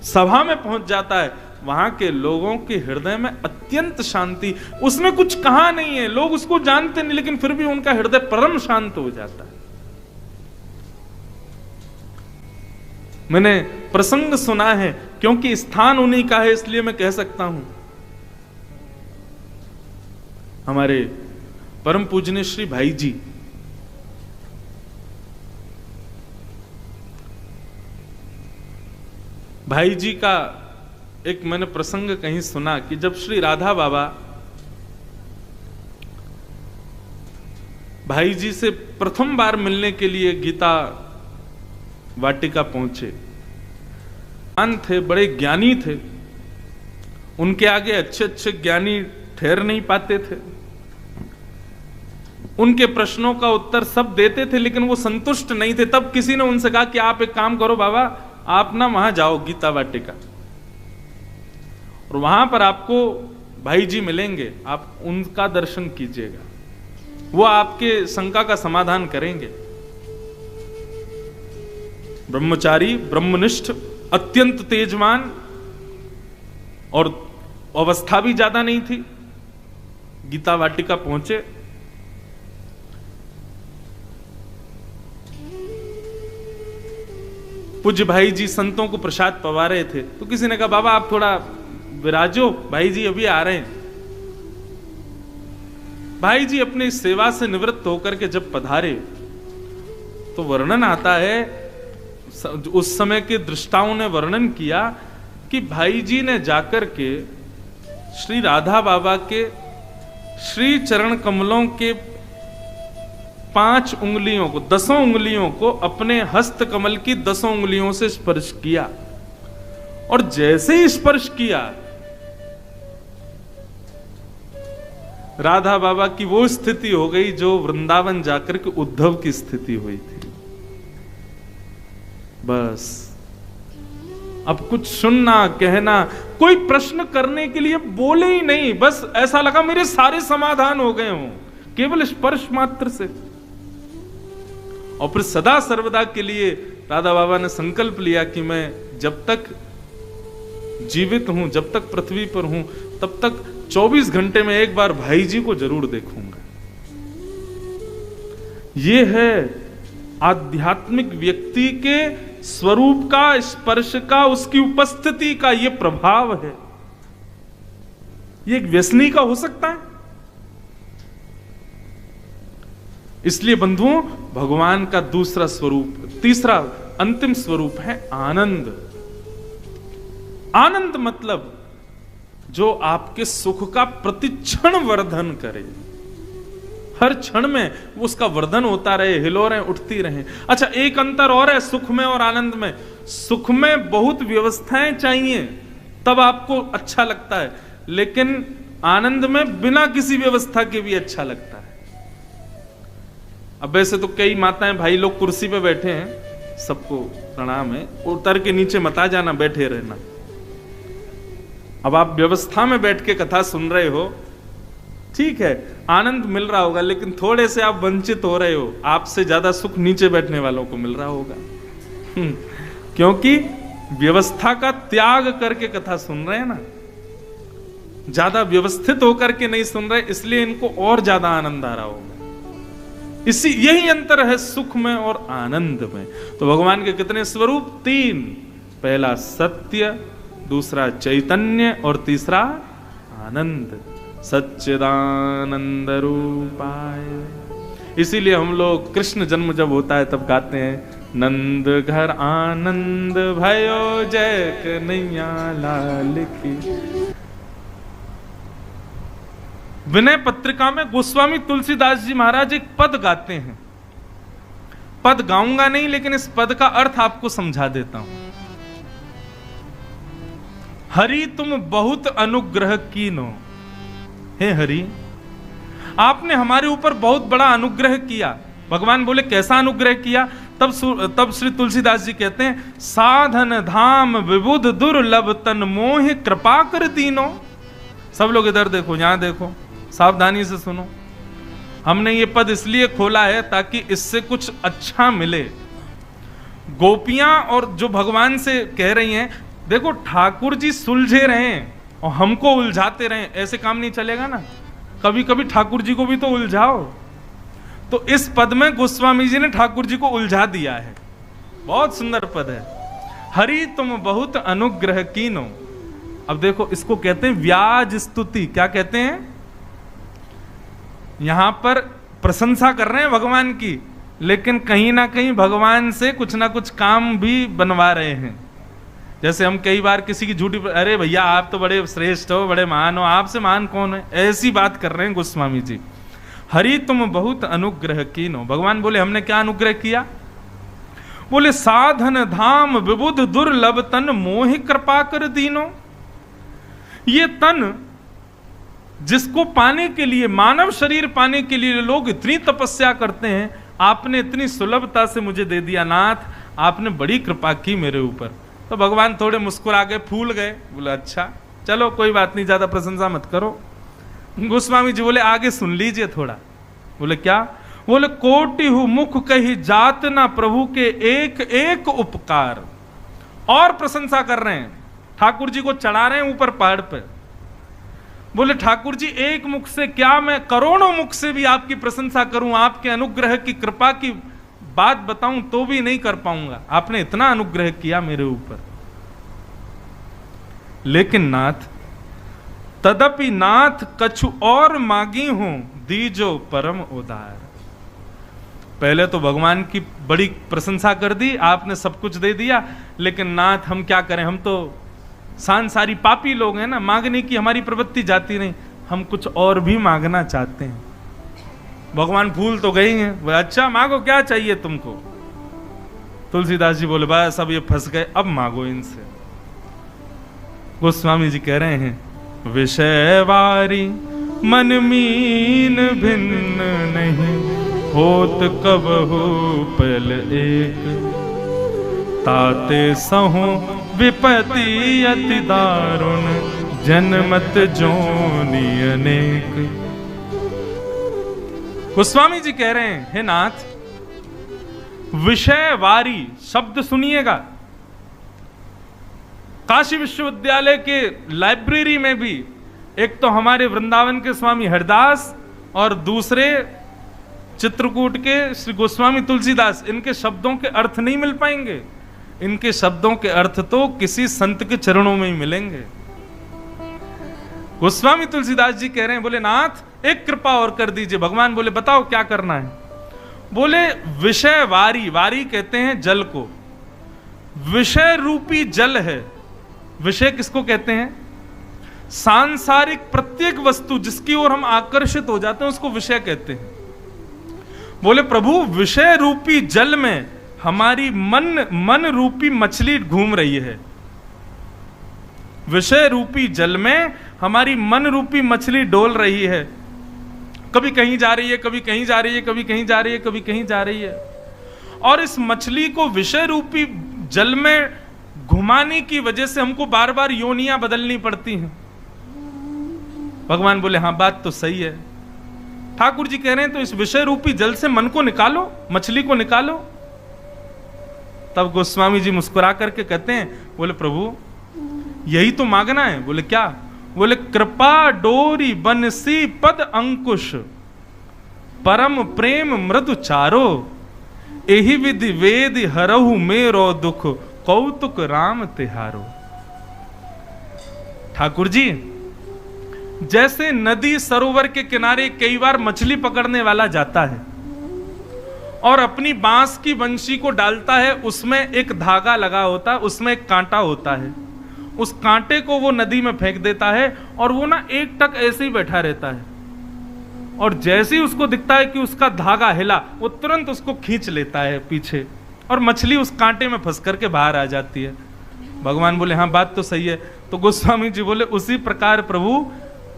सभा में पहुंच जाता है, वहां के लोगों के हृदय में अत्यंत शांति। उसमें कुछ कहा नहीं है, लोग उसको जानते नहीं, लेकिन फिर भी उनका हृदय परम शांत हो जाता है। मैंने प्रसंग सुना है, क्योंकि स्थान उन्हीं का है इसलिए मैं कह सकता हूं। हमारे परम पूजनीय श्री भाई जी, भाई जी का एक मैंने प्रसंग कहीं सुना कि जब श्री राधा बाबा भाई जी से प्रथम बार मिलने के लिए गीता वाटिका पहुंचे, थे बड़े ज्ञानी थे, उनके आगे अच्छे अच्छे ज्ञानी ठहर नहीं पाते थे, उनके प्रश्नों का उत्तर सब देते थे, लेकिन वो संतुष्ट नहीं थे। तब किसी ने उनसे कहा कि आप एक काम करो बाबा, आप ना वहां जाओ गीता वाटिका, और वहां पर आपको भाई जी मिलेंगे, आप उनका दर्शन कीजिएगा, वो आपके शंका का समाधान करेंगे। ब्रह्मचारी, ब्रह्मनिष्ठ, अत्यंत तेजवान, और अवस्था भी ज्यादा नहीं थी। गीता वाटिका पहुंचे, पूज्य भाई जी संतों को प्रसाद पवा रहे थे, तो किसी ने कहा बाबा आप थोड़ा विराजो, भाई जी अभी आ रहे हैं। भाई जी अपनी सेवा से निवृत्त होकर के जब पधारे, तो वर्णन आता है, उस समय के दृष्टाओं ने वर्णन किया कि भाई जी ने जाकर के श्री राधा बाबा के श्री चरण कमलों के 5 उंगलियों को, 10 उंगलियों को अपने हस्त कमल की 10 उंगलियों से स्पर्श किया, और जैसे ही स्पर्श किया राधा बाबा की वो स्थिति हो गई जो वृंदावन जाकर के उद्धव की स्थिति हुई थी। बस अब कुछ सुनना, कहना, कोई प्रश्न करने के लिए बोले ही नहीं। बस ऐसा लगा मेरे सारे समाधान हो गए हों केवल स्पर्श मात्र से। और फिर सदा सर्वदा के लिए राधा बाबा ने संकल्प लिया कि मैं जब तक जीवित हूं, जब तक पृथ्वी पर हूं, तब तक 24 घंटे में एक बार भाई जी को जरूर देखूंगा। यह है आध्यात्मिक व्यक्ति के स्वरूप का, स्पर्श का, उसकी उपस्थिति का यह प्रभाव है। यह एक व्यसनी का हो सकता है। इसलिए बंधुओं, भगवान का दूसरा स्वरूप, तीसरा अंतिम स्वरूप है आनंद। आनंद मतलब जो आपके सुख का प्रतिक्षण वर्धन करे, हर क्षण में उसका वर्धन होता रहे, हिलोरें उठती रहें। अच्छा, एक अंतर और है सुख में और आनंद में। सुख में बहुत व्यवस्थाएं चाहिए तब आपको अच्छा लगता है, लेकिन आनंद में बिना किसी व्यवस्था के भी अच्छा लगता है। अब वैसे तो कई माताएं भाई लोग कुर्सी पे बैठे हैं, सबको प्रणाम है, उतर के नीचे मत आ जाना, बैठे रहना। अब आप व्यवस्था में बैठ के कथा सुन रहे हो, ठीक है, आनंद मिल रहा होगा, लेकिन थोड़े से आप वंचित हो रहे हो। आपसे ज्यादा सुख नीचे बैठने वालों को मिल रहा होगा, क्योंकि व्यवस्था का त्याग करके कथा सुन रहे हैं ना, ज्यादा व्यवस्थित होकर के नहीं सुन रहे, इसलिए इनको और ज्यादा आनंद आ रहा होगा। यही अंतर है सुख में और आनंद में। तो भगवान के कितने स्वरूप? 3। पहला सत्य, दूसरा चैतन्य और तीसरा आनंद। सच्चिदानंद रूपाय। इसीलिए हम लोग कृष्ण जन्म जब होता है तब गाते हैं, नंद घर आनंद भयो जय कन्हैया लाल की। विनय पत्रिका में गोस्वामी तुलसीदास जी महाराज एक पद गाते हैं। पद गाऊंगा नहीं, लेकिन इस पद का अर्थ आपको समझा देता हूं। हरि तुम बहुत अनुग्रह कीनो। हे हरि, आपने हमारे ऊपर बहुत बड़ा अनुग्रह किया। भगवान बोले कैसा अनुग्रह किया? तब श्री तुलसीदास जी कहते हैं, साधन धाम विबुध दुर्लभ तन मोह कृपा कर दीनो। सब लोग इधर देखो, यहां देखो, सावधानी से सुनो। हमने ये पद इसलिए खोला है ताकि इससे कुछ अच्छा मिले। गोपियां और जो भगवान से कह रही हैं, देखो ठाकुर जी सुलझे रहे और हमको उलझाते रहे, ऐसे काम नहीं चलेगा ना। कभी कभी ठाकुर जी को भी तो उलझाओ। तो इस पद में गोस्वामी जी ने ठाकुर जी को उलझा दिया है। बहुत सुंदर पद है, हरि तुम बहुत अनुग्रह कीनो। अब देखो, इसको कहते हैं व्याज स्तुति। क्या कहते हैं? यहां पर प्रशंसा कर रहे हैं भगवान की, लेकिन कहीं ना कहीं भगवान से कुछ ना कुछ काम भी बनवा रहे हैं। जैसे हम कई बार किसी की झूठी, अरे भैया आप तो बड़े श्रेष्ठ हो, बड़े महान हो, आपसे महान कौन है, ऐसी बात कर रहे हैं गोस्वामी जी। हरि तुम बहुत अनुग्रह कीनो। भगवान बोले हमने क्या अनुग्रह किया? बोले साधन धाम विबुध दुर्लभ तन मोह कृपा कर दीनो। ये तन जिसको पाने के लिए, मानव शरीर पाने के लिए लोग इतनी तपस्या करते हैं, आपने इतनी सुलभता से मुझे दे दिया नाथ, आपने बड़ी कृपा की मेरे ऊपर। तो भगवान थोड़े मुस्कुरा गए, फूल गए, बोले अच्छा चलो कोई बात नहीं, ज्यादा प्रशंसा मत करो। गोस्वामी जी बोले आगे सुन लीजिए थोड़ा। बोले क्या? बोले कोटि हु मुख कही जात ना प्रभु के एक एक उपकार। और प्रशंसा कर रहे हैं, ठाकुर जी को चढ़ा रहे हैं ऊपर पहाड़ पे। बोले ठाकुर जी एक मुख से क्या, मैं करोड़ों मुख से भी आपकी प्रशंसा करूं, आपके अनुग्रह की कृपा की बात बताऊं तो भी नहीं कर पाऊंगा। आपने इतना अनुग्रह किया मेरे ऊपर। लेकिन नाथ, तदपि नाथ कछु और मांगी हूं, दीजो परम उदार। पहले तो भगवान की बड़ी प्रशंसा कर दी, आपने सब कुछ दे दिया, लेकिन नाथ हम क्या करें, हम तो सांसारी पापी लोग हैं ना, मांगने की हमारी प्रवृत्ति जाती नहीं, हम कुछ और भी मांगना चाहते हैं। भगवान भूल तो गई हैं, बोले अच्छा मांगो, क्या चाहिए तुमको? तुलसीदास जी बोले बस अब ये फंस गए, अब मांगो इनसे। गोस्वामी जी कह रहे हैं, विषय वारी मन मीन भिन्न नहीं, होत कबहु पल एक। ताते सहु विपत्ति अति दारुण, जन्मत जोनि अनेक। गोस्वामी जी कह रहे हैं, हे नाथ, विषय वारी शब्द सुनिएगा। काशी विश्वविद्यालय के लाइब्रेरी में भी एक तो हमारे वृंदावन के स्वामी हरिदास और दूसरे चित्रकूट के श्री गोस्वामी तुलसीदास, इनके शब्दों के अर्थ नहीं मिल पाएंगे। इनके शब्दों के अर्थ तो किसी संत के चरणों में ही मिलेंगे। गोस्वामी तुलसीदास जी कह रहे हैं, बोले नाथ एक कृपा और कर दीजिए। भगवान बोले बताओ क्या करना है। बोले विषय वारी, वारी कहते हैं जल को, विषय रूपी जल है। विषय किसको कहते हैं? सांसारिक प्रत्येक वस्तु जिसकी ओर हम आकर्षित हो जाते हैं उसको विषय कहते हैं। बोले प्रभु विषय रूपी जल में हमारी मन रूपी मछली घूम रही है। विषय रूपी जल में हमारी मन रूपी मछली डोल रही है, कभी कहीं जा रही है, कभी कहीं जा रही है, कभी कहीं जा रही है, कभी कहीं जा रही है। और इस मछली को विषय रूपी जल में घुमाने की वजह से हमको बार बार योनियां बदलनी पड़ती हैं। भगवान बोले हाँ बात तो सही है। ठाकुर जी कह रहे हैं तो इस विषय रूपी जल से मन को निकालो, मछली को निकालो। तब गोस्वामी जी मुस्कुरा करके कहते हैं, बोले प्रभु यही तो मांगना है। बोले क्या? बोले कृपा डोरी बनसी पद अंकुश, परम प्रेम मृदु चारो, एहि विधि वेद हरहु मेरो दुख, कौतुक राम तिहारो। ठाकुर जी जैसे नदी सरोवर के किनारे कई बार मछली पकड़ने वाला जाता है और अपनी बांस की बंशी को डालता है, उसमें एक धागा लगा होता है, उसमें एक कांटा होता है, उस कांटे को वो नदी में फेंक देता है और वो ना एक टक ऐसे ही बैठा रहता है। और जैसे ही उसको दिखता है कि उसका धागा हिला, वो तुरंत उसको खींच लेता है पीछे और मछली उस कांटे में फंस करके बाहर आ जाती है। भगवान बोले हाँ बात तो सही है। तो गोस्वामी जी बोले उसी प्रकार प्रभु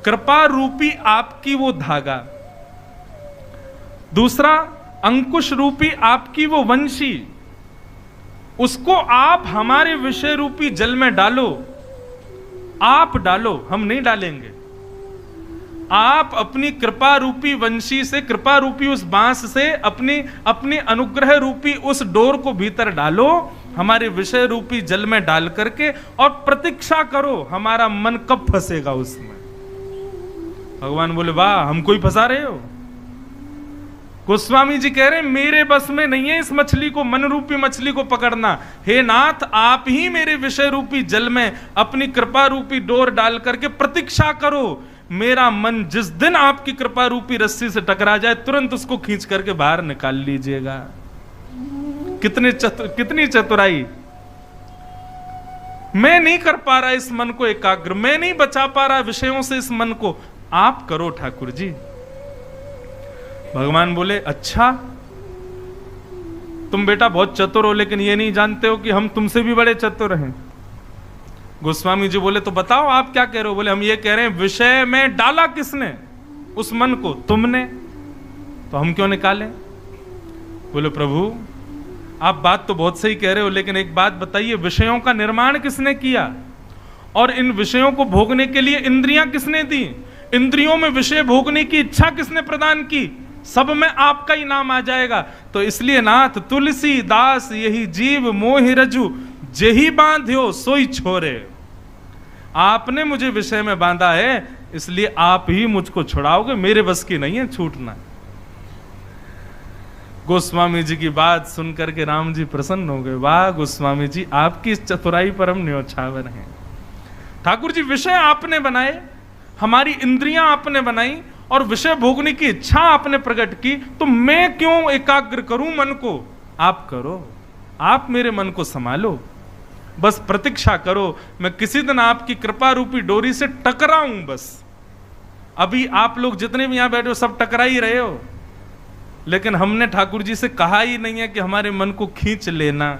कृपा रूपी आपकी वो धागा, दूसरा अंकुश रूपी आपकी वो वंशी, उसको आप हमारे विषय रूपी जल में डालो। आप डालो, हम नहीं डालेंगे। आप अपनी कृपा रूपी वंशी से, कृपा रूपी उस बांस से अपनी अनुग्रह रूपी उस डोर को भीतर डालो, हमारे विषय रूपी जल में डाल करके, और प्रतीक्षा करो हमारा मन कब फंसेगा उसमें। भगवान बोले वाह हमको ही फंसा रहे हो। गोस्वामी जी कह रहे हैं मेरे बस में नहीं है इस मछली को, मन रूपी मछली को पकड़ना। हे नाथ आप ही मेरे विषय रूपी जल में अपनी कृपा रूपी डोर डाल करके प्रतीक्षा करो। मेरा मन जिस दिन आपकी कृपा रूपी रस्सी से टकरा जाए तुरंत उसको खींच करके बाहर निकाल लीजिएगा। कितनी चतुराई। मैं नहीं कर पा रहा इस मन को एकाग्र, मैं नहीं बचा पा रहा विषयों से इस मन को, आप करो ठाकुर जी। भगवान बोले अच्छा तुम बेटा बहुत चतुर हो, लेकिन ये नहीं जानते हो कि हम तुमसे भी बड़े चतुर हैं। गोस्वामी जी बोले तो बताओ आप क्या कह रहे हो। बोले हम ये कह रहे हैं विषय में डाला किसने उस मन को? तुमने, तो हम क्यों निकालें? बोले प्रभु आप बात तो बहुत सही कह रहे हो, लेकिन एक बात बताइए विषयों का निर्माण किसने किया और इन विषयों को भोगने के लिए इंद्रियां किसने दी? इंद्रियों में विषय भोगने की इच्छा किसने प्रदान की? सब में आपका ही नाम आ जाएगा। तो इसलिए नाथ तुलसी दास यही जीव मोहि रजू, जेही बांध्यो सोई छोरे। आपने मुझे विषय में बांधा है, इसलिए आप ही मुझको छुड़ाओगे, मेरे बस की नहीं है छूटना। गोस्वामी जी की बात सुनकर के राम जी प्रसन्न हो गए। वाह गोस्वामी जी आपकी इस चतुराई पर हम न्योछावर हैं। ठाकुर जी विषय आपने बनाए, हमारी इंद्रियां आपने बनाई और विषय भोगने की इच्छा आपने प्रकट की, तो मैं क्यों एकाग्र करूं मन को? आप करो, आप मेरे मन को संभालो, बस प्रतीक्षा करो। मैं किसी दिन आपकी कृपा रूपी डोरी से टकराऊं बस। अभी आप लोग जितने भी यहां बैठे हो सब टकरा ही रहे हो, लेकिन हमने ठाकुर जी से कहा ही नहीं है कि हमारे मन को खींच लेना,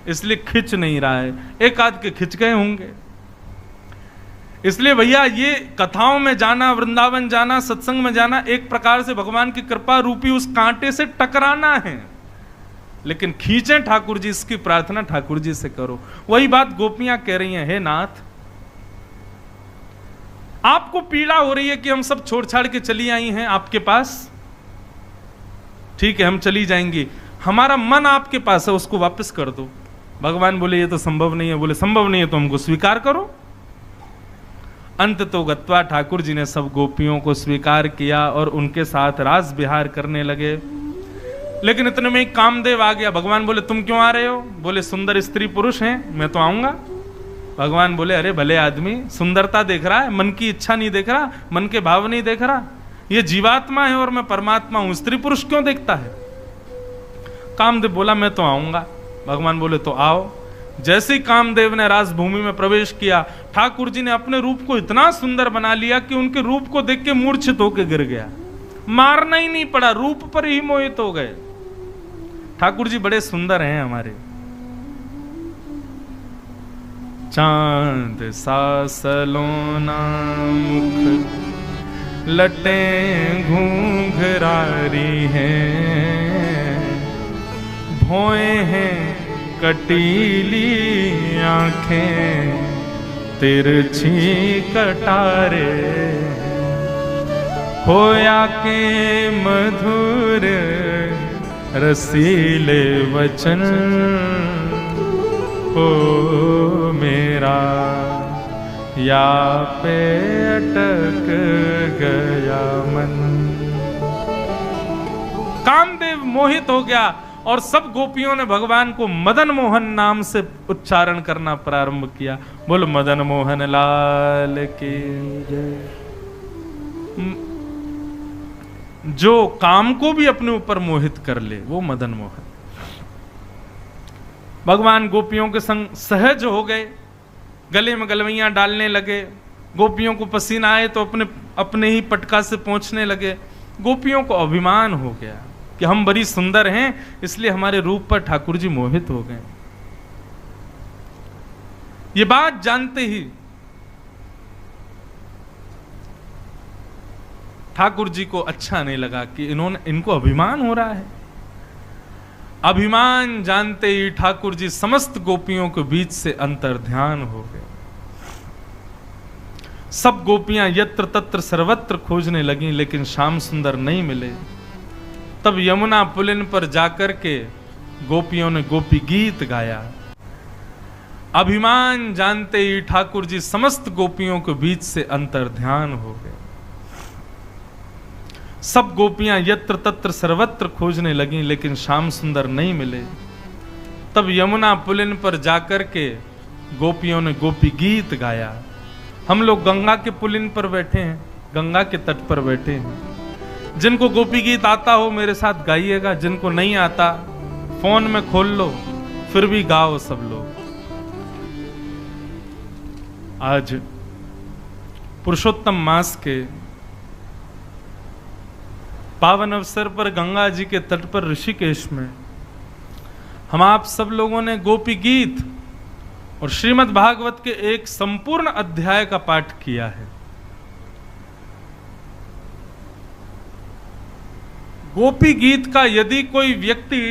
इसलिए खींच नहीं रहा है। एक आध के खिंच गए होंगे। इसलिए भैया ये कथाओं में जाना, वृंदावन जाना, सत्संग में जाना, एक प्रकार से भगवान की कृपा रूपी उस कांटे से टकराना है। लेकिन खींचे ठाकुर जी, इसकी प्रार्थना ठाकुर जी से करो। वही बात गोपियां कह रही हैं, हे नाथ, आपको पीड़ा हो रही है कि हम सब छोड़ छाड़ के चली आई हैं आपके पास, ठीक है हम चली जाएंगी, हमारा मन आपके पास है, उसको वापस कर दो। भगवान बोले ये तो संभव नहीं है। बोले संभव नहीं है तो हमको स्वीकार करो। अंत तो गत्वा ठाकुर जी ने सब गोपियों को स्वीकार किया और उनके साथ रास विहार करने लगे। लेकिन इतने में कामदेव आ गया। भगवान बोले तुम क्यों आ रहे हो? बोले सुंदर स्त्री पुरुष हैं, मैं तो आऊंगा। भगवान बोले अरे भले आदमी, सुंदरता देख रहा है, मन की इच्छा नहीं देख रहा, मन के भाव नहीं देख रहा। ये जीवात्मा है और मैं परमात्मा हूं, स्त्री पुरुष क्यों देखता है? कामदेव बोला मैं तो आऊंगा। भगवान बोले तो आओ। जैसे ही कामदेव ने राजभूमि में प्रवेश किया, ठाकुर जी ने अपने रूप को इतना सुंदर बना लिया कि उनके रूप को देख के मूर्छित होकर गिर गया। मारना ही नहीं पड़ा, रूप पर ही मोहित हो गए। ठाकुर जी बड़े सुंदर हैं हमारे। चांद सा सलोना मुख, लटें घूंघरारी हैं, भौएं हैं कटीली आंखें, तिरछी कटारे, खोया के मधुर रसीले वचन, हो मेरा या पे अटक गया मन। कामदेव मोहित हो गया और सब गोपियों ने भगवान को मदन मोहन नाम से उच्चारण करना प्रारंभ किया। बोलो मदन मोहन लाल की जय। जो काम को भी अपने ऊपर मोहित कर ले वो मदन मोहन। भगवान गोपियों के संग सहज हो गए, गले में गलवैयां डालने लगे। गोपियों को पसीना आए तो अपने अपने ही पटका से पोंछने लगे। गोपियों को अभिमान हो गया कि हम बड़ी सुंदर हैं, इसलिए हमारे रूप पर ठाकुर जी मोहित हो गए। ये बात जानते ही ठाकुर जी को अच्छा नहीं लगा कि इनको अभिमान हो रहा है। अभिमान जानते ही ठाकुर जी समस्त गोपियों के बीच से अंतर्ध्यान हो गए। सब गोपियां यत्र तत्र सर्वत्र खोजने लगीं, लेकिन श्याम सुंदर नहीं मिले। तब यमुना पुलिन पर जाकर के गोपियों ने गोपी गीत गाया। अभिमान जानते ही ठाकुर जी समस्त गोपियों के बीच से अंतर्ध्यान हो गए। सब गोपियां यत्र तत्र सर्वत्र खोजने लगीं, लेकिन श्याम सुंदर नहीं मिले। तब यमुना पुलिन पर जाकर के गोपियों ने गोपी गीत गाया। हम लोग गंगा के पुलिन पर बैठे हैं, गंगा के तट पर बैठे हैं। जिनको गोपी गीत आता हो मेरे साथ गाइएगा, जिनको नहीं आता फोन में खोल लो, फिर भी गाओ सब लोग। आज पुरुषोत्तम मास के पावन अवसर पर गंगा जी के तट पर ऋषिकेश में हम आप सब लोगों ने गोपी गीत और श्रीमद् भागवत के एक संपूर्ण अध्याय का पाठ किया है। गोपी गीत का यदि कोई व्यक्ति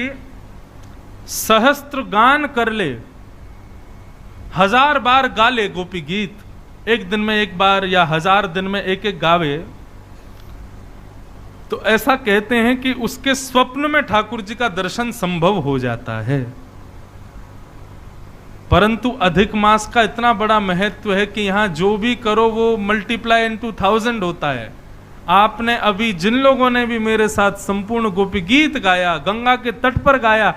सहस्त्र गान कर ले, 1000 बार गा ले गोपी गीत, एक दिन में एक बार या 1000 दिन में एक एक गावे, तो ऐसा कहते हैं कि उसके स्वप्न में ठाकुर जी का दर्शन संभव हो जाता है। परंतु अधिक मास का इतना बड़ा महत्व है कि यहां जो भी करो वो मल्टीप्लाई इनटू 1000 होता है। आपने अभी जिन लोगों ने भी मेरे साथ संपूर्ण गोपी गीत गाया, गंगा के तट पर गाया,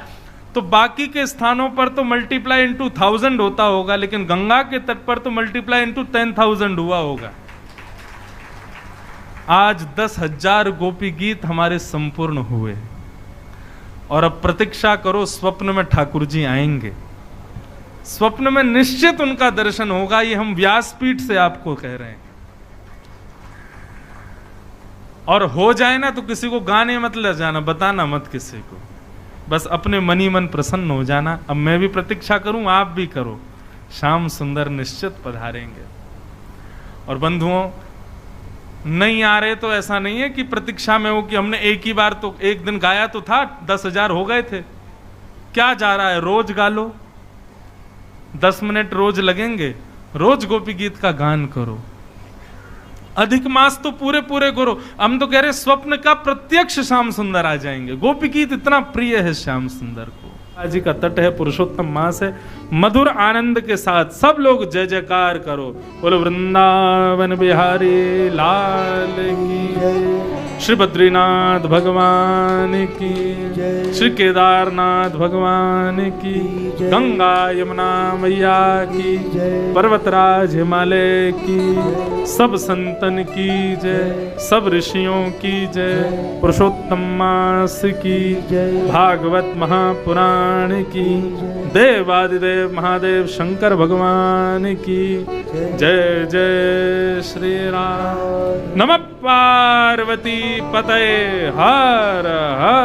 तो बाकी के स्थानों पर तो मल्टीप्लाई इनटू 1000 होता होगा, लेकिन गंगा के तट पर तो मल्टीप्लाई इनटू 10,000 हुआ होगा। आज 10,000 गोपी गीत हमारे संपूर्ण हुए और अब प्रतीक्षा करो, स्वप्न में ठाकुर जी आएंगे। स्वप्न में निश्चित उनका दर्शन होगा। ये हम व्यासपीठ से आपको कह रहे हैं। और हो जाए ना तो किसी को गाने मत ले जाना, बताना मत किसी को, बस अपने मन ही मन प्रसन्न हो जाना। अब मैं भी प्रतीक्षा करूं, आप भी करो, श्याम सुंदर निश्चित पधारेंगे। और बंधुओं, नहीं आ रहे तो ऐसा नहीं है कि प्रतीक्षा में हो कि हमने एक ही बार तो एक दिन गाया तो था, 10,000 हो गए थे। क्या जा रहा है, रोज गा लो, 10 मिनट रोज लगेंगे, रोज गोपी गीत का गान करो। अधिक मास तो पूरे पूरे करो। हम तो कह रहे स्वप्न का प्रत्यक्ष श्याम सुंदर आ जाएंगे। गोपी गीत इतना प्रिय है श्याम सुंदर को। जी का तट है, पुरुषोत्तम मास है, मधुर आनंद के साथ सब लोग जय जयकार करो। बोलो वृंदावन बिहारी लाल की, श्री बद्रीनाथ भगवान की, श्री केदारनाथ भगवान की, गंगा यमुना मैया की, पर्वतराज हिमालय की, सब संतन की जय, सब ऋषियों की जय, पुरुषोत्तम मास की, भागवत महापुराण की, देवादिदेव महादेव शंकर भगवान की जय। जय श्री राम। नमः पार्वती पतये हर हर।